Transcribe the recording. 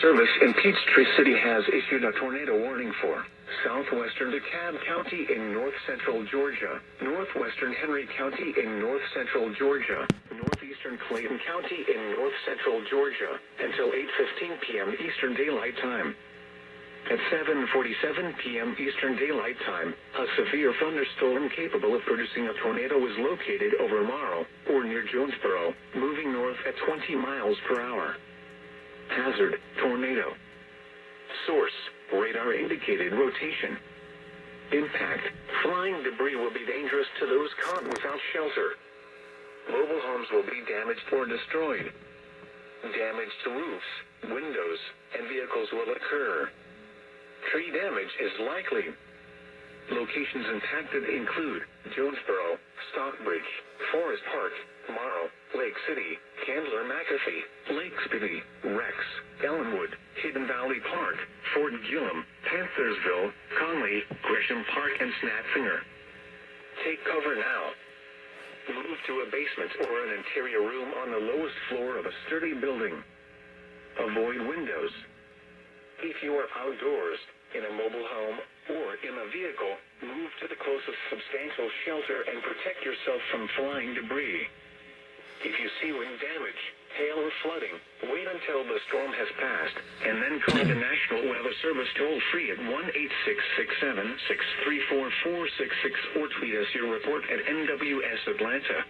Service in Peachtree City has issued a tornado warning for southwestern DeKalb County in north-central Georgia, northwestern Henry County in north-central Georgia, northeastern Clayton County in north-central Georgia, until 8:15 p.m. Eastern Daylight Time. At 7:47 p.m. Eastern Daylight Time, a severe thunderstorm capable of producing a tornado was located over Morrow, or near Jonesboro, moving north at 20 miles per hour. Hazard, tornado. Source, radar indicated rotation. Impact, flying debris will be dangerous to those caught without shelter. Mobile homes will be damaged or destroyed. Damage to roofs, windows, and vehicles will occur. Tree damage is likely. Locations impacted include Jonesboro, Stockbridge, Forest Park, Morrow, Lake City, Candler McAfee, Lake Spivey, Rex, Ellenwood, Hidden Valley Park, Fort Gillum, Panthersville, Conley, Gresham Park, and Snapfinger. Take cover now. Move to a basement or an interior room on the lowest floor of a sturdy building. Avoid windows. If you are outdoors, in a mobile home, or in a vehicle, move to the closest substantial shelter and protect yourself from flying debris. If you see wind damage, hail, or flooding, wait until the storm has passed, and then call the National Weather Service toll-free at 1-866-7-634-466 or tweet us your report at NWS Atlanta.